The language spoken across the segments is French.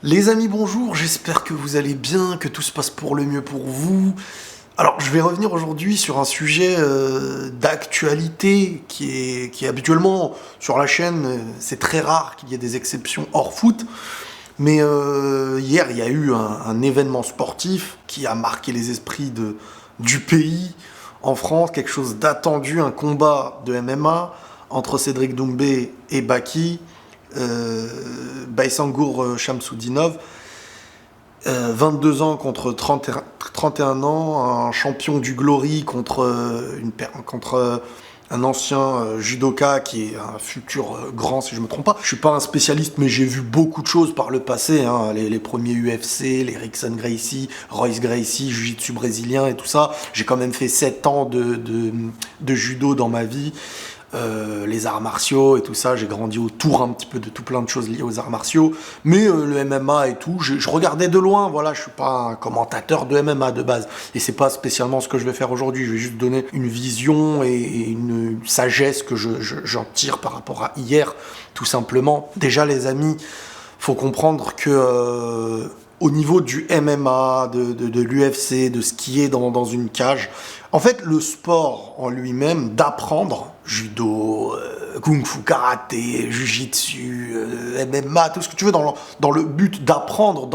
Les amis, bonjour, j'espère que vous allez bien, que tout se passe pour le mieux pour vous. Alors, je vais revenir aujourd'hui sur un sujet d'actualité qui est habituellement sur la chaîne, c'est très rare qu'il y ait des exceptions hors foot. Mais hier, il y a eu un événement sportif qui a marqué les esprits du pays en France, quelque chose d'attendu, un combat de MMA entre Cédric Doumbé et Baki. Baysangour Shamsudinov, 22 ans contre 31 ans, un champion du Glory contre un ancien judoka qui est un futur grand, si je me trompe pas. Je suis pas un spécialiste, mais j'ai vu beaucoup de choses par le passé, hein, les premiers UFC, les Rickson Gracie, Royce Gracie, Jiu-Jitsu brésilien et tout ça. J'ai quand même fait 7 ans de judo dans ma vie. Les arts martiaux et tout ça, j'ai grandi autour un petit peu de tout plein de choses liées aux arts martiaux, mais le MMA et tout, je regardais de loin, voilà, je suis pas un commentateur de MMA de base, et c'est pas spécialement ce que je vais faire aujourd'hui, je vais juste donner une vision et une sagesse que j'en tire par rapport à hier, tout simplement. Déjà les amis, faut comprendre que au niveau du MMA, de l'UFC, de ce qui est dans une cage, en fait, le sport en lui-même, d'apprendre, judo, kung-fu, karaté, jujitsu, MMA, tout ce que tu veux, dans le but d'apprendre,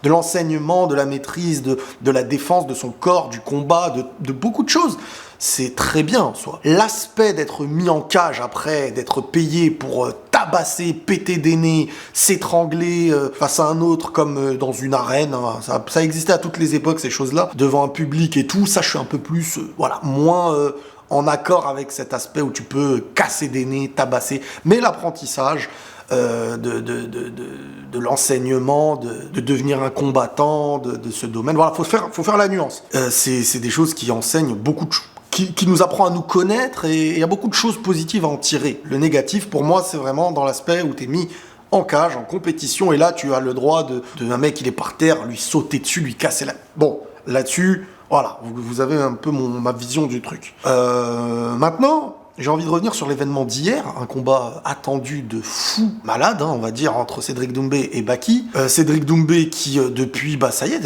de l'enseignement, de la maîtrise, de la défense de son corps, du combat, de beaucoup de choses, c'est très bien en soi. L'aspect d'être mis en cage après, d'être payé pour tabasser, péter des nez, s'étrangler face à un autre comme dans une arène, hein, ça existait à toutes les époques ces choses-là, devant un public et tout, ça je suis un peu plus, moins en accord avec cet aspect où tu peux casser des nez, tabasser, mais l'apprentissage de l'enseignement, de devenir un combattant de ce domaine, voilà, faut faire la nuance. C'est des choses qui enseignent beaucoup de choses, qui nous apprend à nous connaître, et il y a beaucoup de choses positives à en tirer. Le négatif, pour moi, c'est vraiment dans l'aspect où t'es mis en cage, en compétition, et là, tu as le droit un mec, il est par terre, lui sauter dessus, lui casser la... Bon, là-dessus, voilà, vous avez un peu ma vision du truc. Maintenant, j'ai envie de revenir sur l'événement d'hier, un combat attendu de fou malade, hein, on va dire, entre Cédric Doumbé et Baki. Cédric Doumbé qui, depuis, ça y est,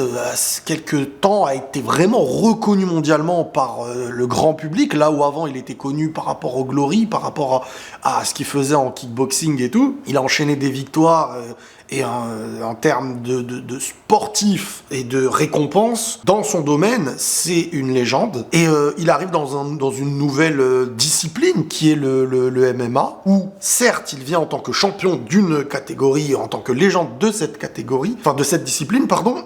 quelques temps, a été vraiment reconnu mondialement par le grand public, là où avant il était connu par rapport au Glory, par rapport à ce qu'il faisait en kickboxing et tout. Il a enchaîné des victoires... et en termes de sportif et de récompense, dans son domaine, c'est une légende. Et il arrive dans une nouvelle discipline qui est le MMA, où certes, il vient en tant que champion d'une catégorie, en tant que légende de cette catégorie, enfin de cette discipline, pardon,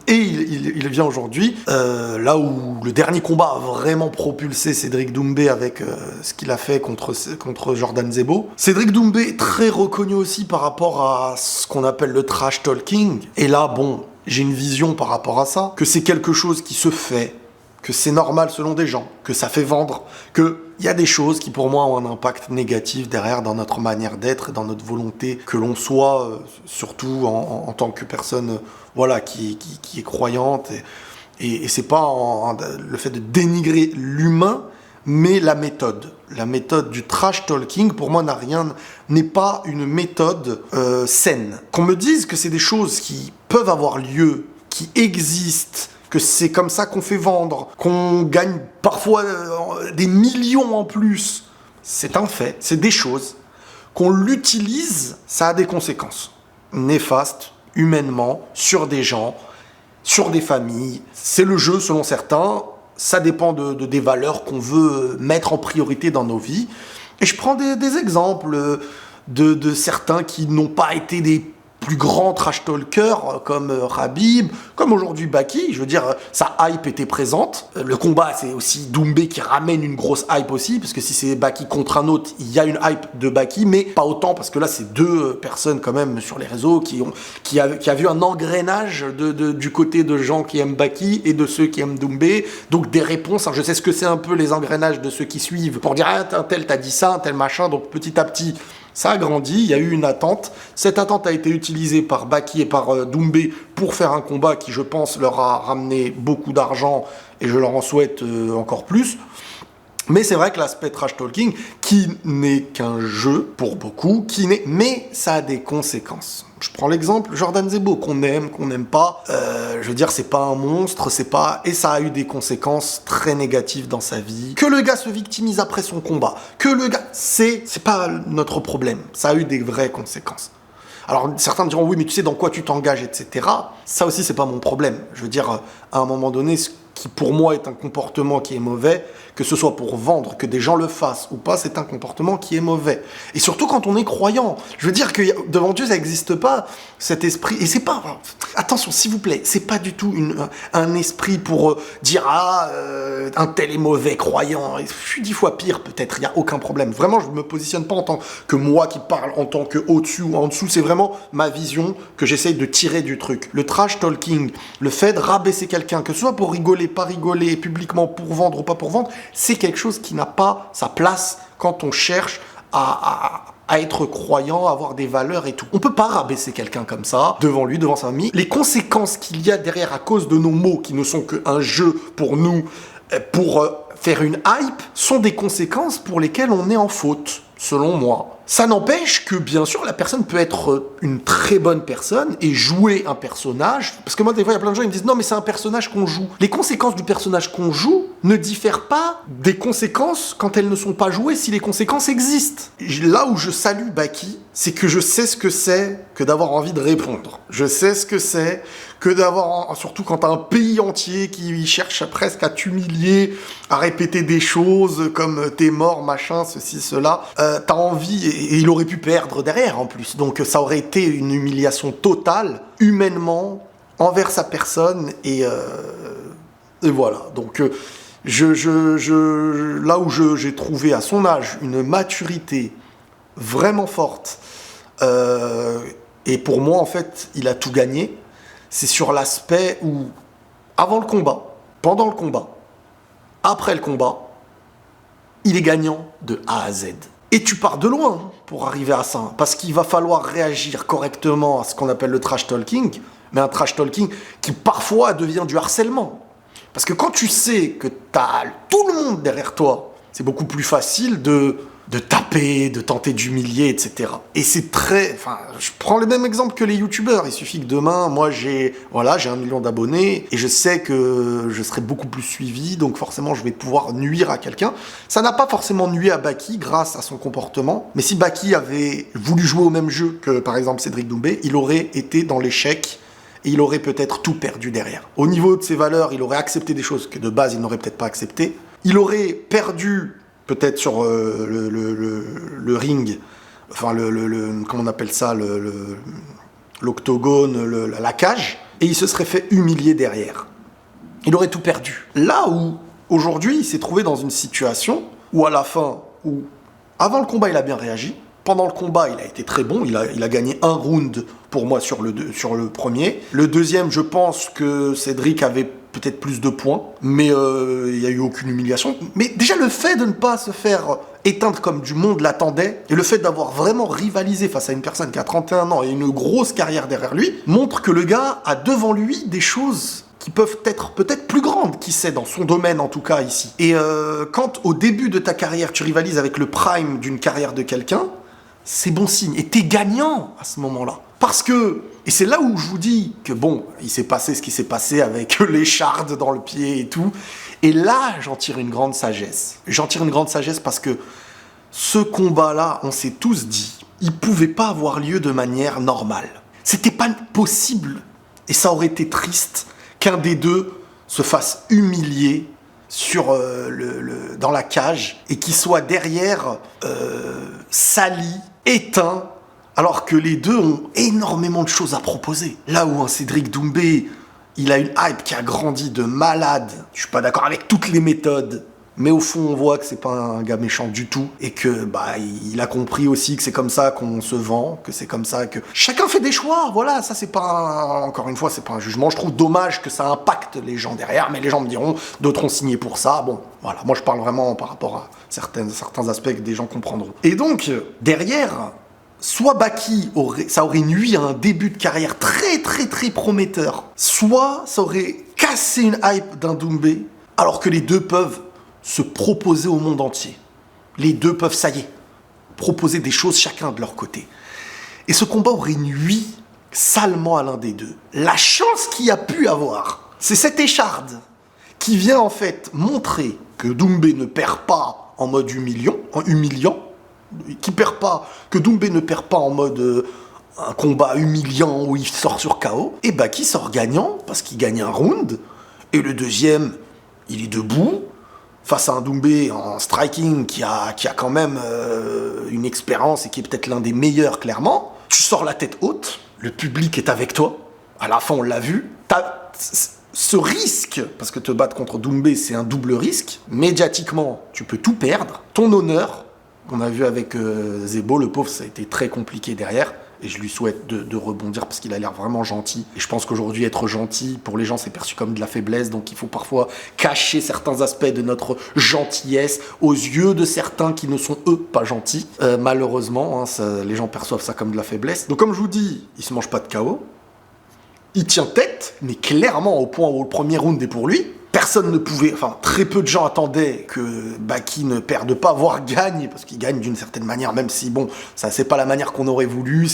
et il vient aujourd'hui, là où le dernier combat a vraiment propulsé Cédric Doumbé avec ce qu'il a fait contre Jordan Zebo. Cédric Doumbé, très reconnu aussi par rapport à ce qu'on appelle le trash talking. Et là, bon, j'ai une vision par rapport à ça, que c'est quelque chose qui se fait, que c'est normal selon des gens, que ça fait vendre, qu'il y a des choses qui pour moi ont un impact négatif derrière dans notre manière d'être, dans notre volonté que l'on soit, surtout en tant que personne voilà, qui est croyante. Et c'est pas le fait de dénigrer l'humain, mais la méthode. La méthode du trash talking, pour moi, n'est pas une méthode saine. Qu'on me dise que c'est des choses qui peuvent avoir lieu, qui existent, que c'est comme ça qu'on fait vendre, qu'on gagne parfois des millions en plus, c'est un fait, c'est des choses. Qu'on l'utilise, ça a des conséquences néfastes, humainement, sur des gens, sur des familles. C'est le jeu selon certains. Ça dépend des valeurs qu'on veut mettre en priorité dans nos vies. Et je prends des exemples de certains qui n'ont pas été des plus grands trash talkers comme Khabib, comme aujourd'hui Baki. Je veux dire, sa hype était présente. Le combat, c'est aussi Doumbé qui ramène une grosse hype aussi, parce que si c'est Baki contre un autre, il y a une hype de Baki, mais pas autant, parce que là, c'est deux personnes quand même sur les réseaux qui a vu un engrenage du côté de gens qui aiment Baki et de ceux qui aiment Doumbé. Donc des réponses, hein, je sais ce que c'est un peu les engrenages de ceux qui suivent, pour dire ah, un tel t'a dit ça, un tel machin, donc petit à petit, ça a grandi, il y a eu une attente. Cette attente a été utilisée par Baki et par Doumbé pour faire un combat qui, je pense, leur a ramené beaucoup d'argent et je leur en souhaite encore plus. Mais c'est vrai que l'aspect trash talking, qui n'est qu'un jeu pour beaucoup, mais ça a des conséquences. Je prends l'exemple Jordan Zebo, qu'on n'aime pas. Je veux dire, c'est pas un monstre, et ça a eu des conséquences très négatives dans sa vie. Que le gars se victimise après son combat, c'est pas notre problème. Ça a eu des vraies conséquences. Alors certains diront oui, mais tu sais dans quoi tu t'engages, etc. Ça aussi, c'est pas mon problème. Je veux dire, à un moment donné, ce qui pour moi est un comportement qui est mauvais, que ce soit pour vendre, que des gens le fassent ou pas, c'est un comportement qui est mauvais. Et surtout quand on est croyant. Je veux dire que devant Dieu, ça n'existe pas, cet esprit. Et c'est pas... Attention, s'il vous plaît, c'est pas du tout un esprit pour dire « Ah, un tel est mauvais, croyant. » Je suis 10 fois pire, peut-être, il n'y a aucun problème. Vraiment, je ne me positionne pas en tant que moi qui parle, en tant que au-dessus ou en dessous. C'est vraiment ma vision que j'essaye de tirer du truc. Le trash talking, le fait de rabaisser quelqu'un, que ce soit pour rigoler, pas rigoler, publiquement pour vendre ou pas pour vendre, c'est quelque chose qui n'a pas sa place quand on cherche à être croyant, à avoir des valeurs et tout. On peut pas rabaisser quelqu'un comme ça, devant lui, devant sa famille. Les conséquences qu'il y a derrière à cause de nos mots, qui ne sont qu'un jeu pour nous, pour faire une hype, sont des conséquences pour lesquelles on est en faute, selon moi. Ça n'empêche que, bien sûr, la personne peut être une très bonne personne et jouer un personnage. Parce que moi, des fois, il y a plein de gens qui me disent « Non, mais c'est un personnage qu'on joue. » Les conséquences du personnage qu'on joue ne diffèrent pas des conséquences quand elles ne sont pas jouées, si les conséquences existent. Là où je salue Baki, c'est que je sais ce que c'est que d'avoir envie de répondre. Je sais ce que c'est que d'avoir, surtout quand t'as un pays entier qui cherche presque à t'humilier, à répéter des choses comme t'es mort, machin, ceci, cela. T'as envie, et il aurait pu perdre derrière en plus. Donc ça aurait été une humiliation totale, humainement, envers sa personne, et voilà. Donc là où j'ai trouvé à son âge une maturité vraiment forte, et pour moi en fait il a tout gagné, c'est sur l'aspect où avant le combat, pendant le combat, après le combat, il est gagnant de A à Z. Et tu pars de loin pour arriver à ça, parce qu'il va falloir réagir correctement à ce qu'on appelle le trash talking, mais un trash talking qui parfois devient du harcèlement. Parce que quand tu sais que t'as tout le monde derrière toi, c'est beaucoup plus facile de taper, de tenter d'humilier, etc. Et c'est très... Enfin, je prends le même exemple que les youtubeurs. Il suffit que demain, moi, j'ai 1 million d'abonnés et je sais que je serai beaucoup plus suivi, donc forcément, je vais pouvoir nuire à quelqu'un. Ça n'a pas forcément nuit à Baki grâce à son comportement, mais si Baki avait voulu jouer au même jeu que, par exemple, Cédric Doumbé, il aurait été dans l'échec et il aurait peut-être tout perdu derrière. Au niveau de ses valeurs, il aurait accepté des choses que de base, il n'aurait peut-être pas acceptées. Il aurait perdu peut-être sur le ring, enfin comment on appelle ça, l'octogone, la cage, et il se serait fait humilier derrière. Il aurait tout perdu. Là où, aujourd'hui, il s'est trouvé dans une situation où à la fin, où avant le combat, il a bien réagi, pendant le combat, il a été très bon, il a gagné 1 round pour moi sur le premier. Le deuxième, je pense que Cédric avait peut-être plus de points, mais il n'y a eu aucune humiliation. Mais déjà, le fait de ne pas se faire éteindre comme du monde l'attendait, et le fait d'avoir vraiment rivalisé face à une personne qui a 31 ans et une grosse carrière derrière lui, montre que le gars a devant lui des choses qui peuvent être peut-être plus grandes, qui sait, dans son domaine en tout cas ici. Et quand au début de ta carrière, tu rivalises avec le prime d'une carrière de quelqu'un, c'est bon signe. Et t'es gagnant à ce moment-là. Parce que, et c'est là où je vous dis que bon, il s'est passé ce qui s'est passé avec l'écharde dans le pied et tout. Et là, j'en tire une grande sagesse. J'en tire une grande sagesse parce que ce combat-là, on s'est tous dit, il pouvait pas avoir lieu de manière normale. C'était pas possible. Et ça aurait été triste qu'un des deux se fasse humilier dans la cage et qu'il soit derrière sali, éteint, alors que les deux ont énormément de choses à proposer. Là où un Cédric Doumbé, il a une hype qui a grandi de malade. Je suis pas d'accord avec toutes les méthodes, mais au fond on voit que c'est pas un gars méchant du tout et que il a compris aussi que c'est comme ça qu'on se vend, que c'est comme ça que chacun fait des choix. Voilà, ça c'est pas encore une fois, c'est pas un jugement. Je trouve dommage que ça impacte les gens derrière, mais les gens me diront d'autres ont signé pour ça. Bon, voilà, moi je parle vraiment par rapport à certains aspects que des gens comprendront. Et donc derrière, soit Baki ça aurait nui à un début de carrière très très très prometteur, soit ça aurait cassé une hype d'un Doumbé, alors que les deux peuvent se proposer au monde entier. Les deux peuvent, ça y est, proposer des choses chacun de leur côté. Et ce combat aurait nui salement à l'un des deux. La chance qu'il y a pu avoir, c'est cette écharde qui vient en fait montrer que Doumbé ne perd pas en mode humiliant, que Doumbé ne perd pas en mode un combat humiliant où il sort sur KO, et Baki sort gagnant parce qu'il gagne un round, et le deuxième, il est debout, face à un Doumbé en striking qui a quand même une expérience et qui est peut-être l'un des meilleurs, clairement. Tu sors la tête haute, le public est avec toi, à la fin on l'a vu, ce risque, parce que te battre contre Doumbé c'est un double risque, médiatiquement tu peux tout perdre, ton honneur, qu'on a vu avec Zebo, le pauvre ça a été très compliqué derrière, et je lui souhaite de rebondir parce qu'il a l'air vraiment gentil. Et je pense qu'aujourd'hui, être gentil, pour les gens, c'est perçu comme de la faiblesse. Donc il faut parfois cacher certains aspects de notre gentillesse aux yeux de certains qui ne sont, eux, pas gentils. Malheureusement, les gens perçoivent ça comme de la faiblesse. Donc comme je vous dis, il se mange pas de KO. Il tient tête, mais clairement au point où le premier round est pour lui. Personne ne pouvait, enfin très peu de gens attendaient que Baki ne perde pas, voire gagne, parce qu'il gagne d'une certaine manière, même si bon, ça c'est pas la manière qu'on aurait voulu,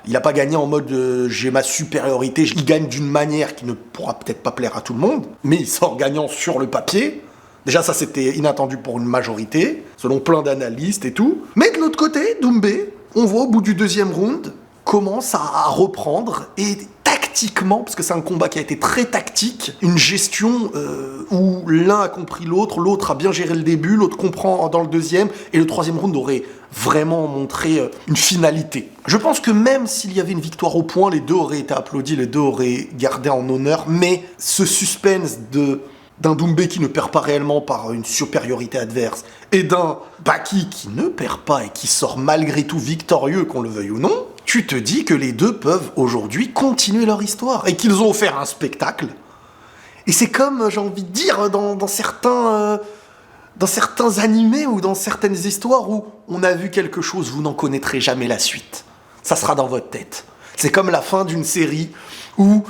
il a pas gagné en mode j'ai ma supériorité, il gagne d'une manière qui ne pourra peut-être pas plaire à tout le monde, mais il sort gagnant sur le papier. Déjà ça c'était inattendu pour une majorité, selon plein d'analystes et tout. Mais de l'autre côté, Doumbé, on voit au bout du deuxième round, commence à reprendre et tactiquement, parce que c'est un combat qui a été très tactique, une gestion où l'un a compris l'autre a bien géré le début, l'autre comprend dans le deuxième, et le troisième round aurait vraiment montré une finalité. Je pense que même s'il y avait une victoire au point, les deux auraient été applaudis, les deux auraient gardé en honneur, mais ce suspense d'un Doumbé qui ne perd pas réellement par une supériorité adverse, et d'un Baki qui ne perd pas et qui sort malgré tout victorieux, qu'on le veuille ou non, tu te dis que les deux peuvent aujourd'hui continuer leur histoire, et qu'ils ont offert un spectacle. Et c'est comme, j'ai envie de dire, dans certains animés ou dans certaines histoires où on a vu quelque chose, vous n'en connaîtrez jamais la suite. Ça sera dans votre tête. C'est comme la fin d'une série où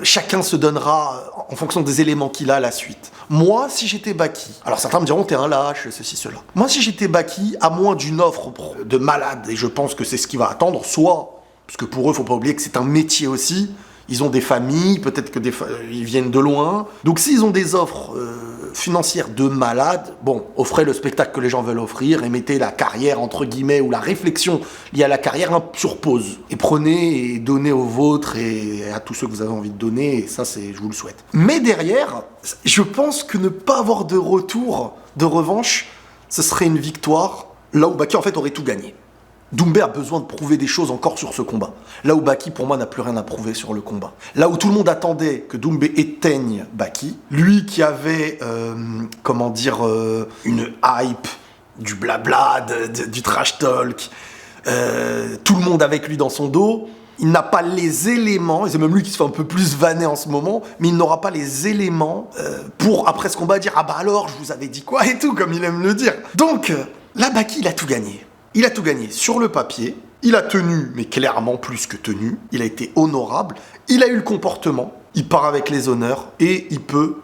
chacun se donnera en fonction des éléments qu'il a à la suite. Moi, si j'étais Baki, alors certains me diront t'es un lâche, ceci, cela. Moi, si j'étais Baki, à moins d'une offre de malade, et je pense que c'est ce qui va attendre, soit, parce que pour eux, faut pas oublier que c'est un métier aussi, ils ont des familles, peut-être que ils viennent de loin. Donc s'ils ont des offres financières de malade, bon, offrez le spectacle que les gens veulent offrir et mettez la carrière, entre guillemets, ou la réflexion liée à la carrière sur pause. Et prenez et donnez aux vôtres et à tous ceux que vous avez envie de donner, et ça, je vous le souhaite. Mais derrière, je pense que ne pas avoir de retour, de revanche, ce serait une victoire, là où Baki, en fait, aurait tout gagné. Doumbé a besoin de prouver des choses encore sur ce combat. Là où Baki, pour moi, n'a plus rien à prouver sur le combat. Là où tout le monde attendait que Doumbé éteigne Baki, lui qui avait, une hype, du blabla, du trash talk, tout le monde avec lui dans son dos, il n'a pas les éléments, et c'est même lui qui se fait un peu plus vanner en ce moment, mais il n'aura pas les éléments pour, après ce combat, dire « Ah bah alors, je vous avais dit quoi ?» et tout, comme il aime le dire. Donc, là, Baki, il a tout gagné. Il a tout gagné sur le papier, il a tenu, mais clairement plus que tenu, il a été honorable, il a eu le comportement, il part avec les honneurs, et il peut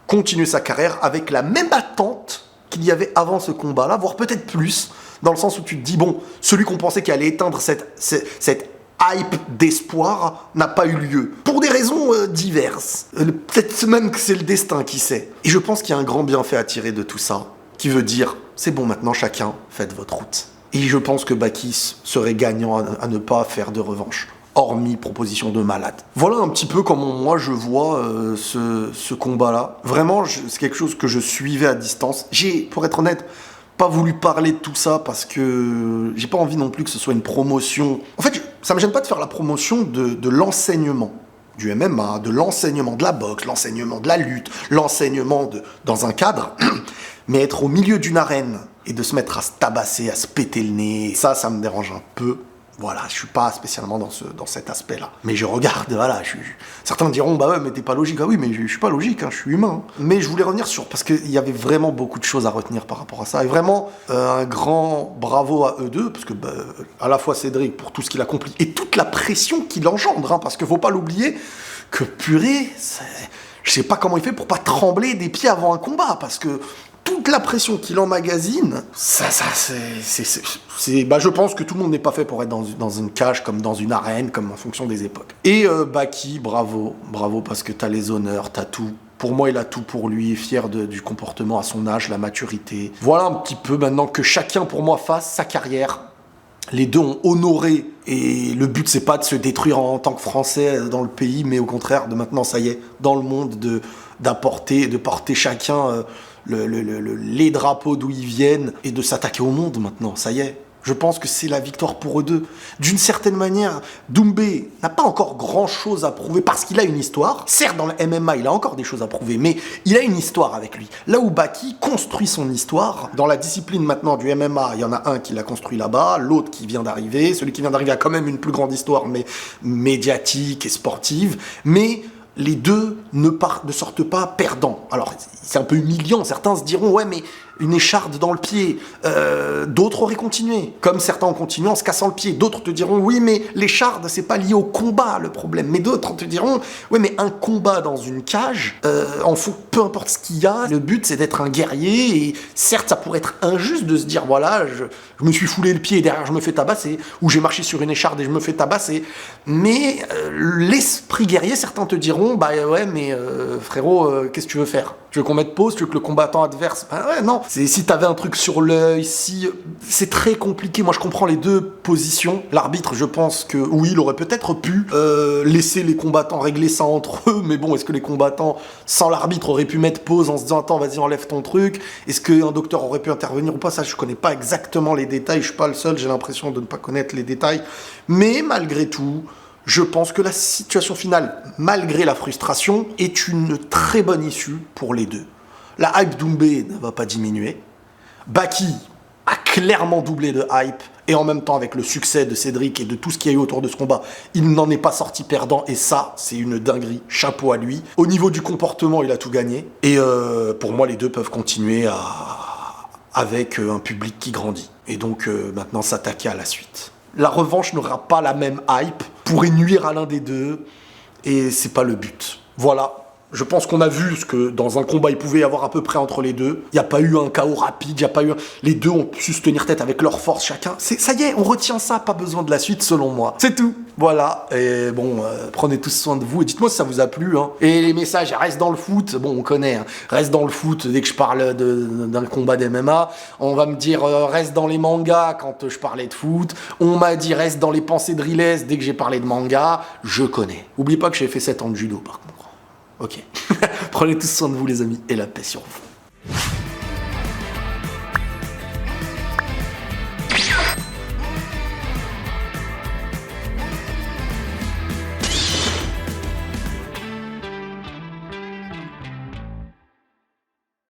continuer sa carrière avec la même attente qu'il y avait avant ce combat-là, voire peut-être plus, dans le sens où tu te dis, bon, celui qu'on pensait qu'il allait éteindre cette hype d'espoir n'a pas eu lieu, pour des raisons diverses. Peut-être même que c'est le destin, qui sait. Et je pense qu'il y a un grand bienfait à tirer de tout ça, qui veut dire, c'est bon maintenant, chacun, faites votre route. Et je pense que Baki serait gagnant à ne pas faire de revanche, hormis proposition de malade. Voilà un petit peu comment moi je vois ce combat-là. Vraiment, c'est quelque chose que je suivais à distance. J'ai, pour être honnête, pas voulu parler de tout ça parce que j'ai pas envie non plus que ce soit une promotion. En fait, ça me gêne pas de faire la promotion de l'enseignement du MMA, de l'enseignement de la boxe, l'enseignement de la lutte, l'enseignement dans un cadre, mais être au milieu d'une arène et de se mettre à se tabasser, à se péter le nez, ça me dérange un peu. Voilà, je suis pas spécialement dans cet aspect-là. Mais je regarde, voilà, certains diront, bah ouais, mais t'es pas logique. Ah oui, mais je suis pas logique, hein, je suis humain. Mais je voulais revenir parce qu'il y avait vraiment beaucoup de choses à retenir par rapport à ça. Et vraiment, un grand bravo à eux deux, parce que à la fois Cédric pour tout ce qu'il accomplit, et toute la pression qu'il engendre, hein, parce qu'il faut pas l'oublier, que purée, je sais pas comment il fait pour pas trembler des pieds avant un combat, parce que toute la pression qu'il emmagasine, je pense que tout le monde n'est pas fait pour être dans une cage, comme dans une arène, comme en fonction des époques. Et Baki, bravo, parce que t'as les honneurs, t'as tout. Pour moi, il a tout pour lui, fier du comportement à son âge, la maturité. Voilà un petit peu maintenant que chacun, pour moi, fasse sa carrière. Les deux ont honoré, et le but, c'est pas de se détruire en tant que Français dans le pays, mais au contraire, de maintenant, ça y est, dans le monde, de porter chacun les drapeaux d'où ils viennent, et de s'attaquer au monde maintenant, ça y est. Je pense que c'est la victoire pour eux deux. D'une certaine manière, Doumbé n'a pas encore grand-chose à prouver parce qu'il a une histoire. Certes, dans le MMA, il a encore des choses à prouver, mais il a une histoire avec lui. Là où Baki construit son histoire, dans la discipline maintenant du MMA, il y en a un qui l'a construit là-bas, l'autre qui vient d'arriver. Celui qui vient d'arriver a quand même une plus grande histoire, mais médiatique et sportive. Mais les deux ne sortent pas perdants. Alors, c'est un peu humiliant. Certains se diront, ouais, mais une écharde dans le pied. D'autres auraient continué. Comme certains ont continué en se cassant le pied. D'autres te diront, oui, mais l'écharde, c'est pas lié au combat, le problème. Mais d'autres te diront, oui, mais un combat dans une cage, peu importe ce qu'il y a, le but, c'est d'être un guerrier. Et certes, ça pourrait être injuste de se dire, voilà, je me suis foulé le pied et derrière, je me fais tabasser. Ou j'ai marché sur une écharde et je me fais tabasser. Mais l'esprit guerrier, certains te diront, bah ouais, mais frérot, qu'est-ce que tu veux faire ? Tu veux qu'on mette pause ? Tu veux que le combattant adverse... Ben ouais, non. Si t'avais un truc sur l'œil, c'est très compliqué. Moi, je comprends les deux positions. L'arbitre, je pense que oui, il aurait peut-être pu laisser les combattants régler ça entre eux. Mais bon, est-ce que les combattants, sans l'arbitre, auraient pu mettre pause en se disant, attends, vas-y, enlève ton truc ? Est-ce qu'un docteur aurait pu intervenir ou pas ? Ça, je connais pas exactement les détails. Je suis pas le seul. J'ai l'impression de ne pas connaître les détails. Mais malgré tout, je pense que la situation finale, malgré la frustration, est une très bonne issue pour les deux. La hype Doumbé ne va pas diminuer. Baki a clairement doublé de hype. Et en même temps, avec le succès de Cédric et de tout ce qu'il y a eu autour de ce combat, il n'en est pas sorti perdant. Et ça, c'est une dinguerie. Chapeau à lui. Au niveau du comportement, il a tout gagné. Et pour moi, les deux peuvent continuer avec un public qui grandit. Et donc, maintenant, s'attaquer à la suite. La revanche n'aura pas la même hype, pourrait nuire à l'un des deux, et c'est pas le but. Voilà, je pense qu'on a vu ce que dans un combat il pouvait y avoir à peu près entre les deux. Il n'y a pas eu un chaos rapide, les deux ont su se tenir tête avec leur force chacun. Ça y est, on retient ça, pas besoin de la suite selon moi. C'est tout. Voilà, et bon, prenez tous soin de vous, et dites-moi si ça vous a plu. Hein. Et les messages, reste dans le foot, bon, on connaît, hein. Reste dans le foot dès que je parle d'un combat d'MMA. On va me dire, reste dans les mangas quand je parlais de foot. On m'a dit, reste dans les pensées de Riles dès que j'ai parlé de manga. Je connais. Oubliez pas que j'ai fait 7 ans de judo, par contre. Ok. Prenez tous soin de vous, les amis, et la paix sur vous.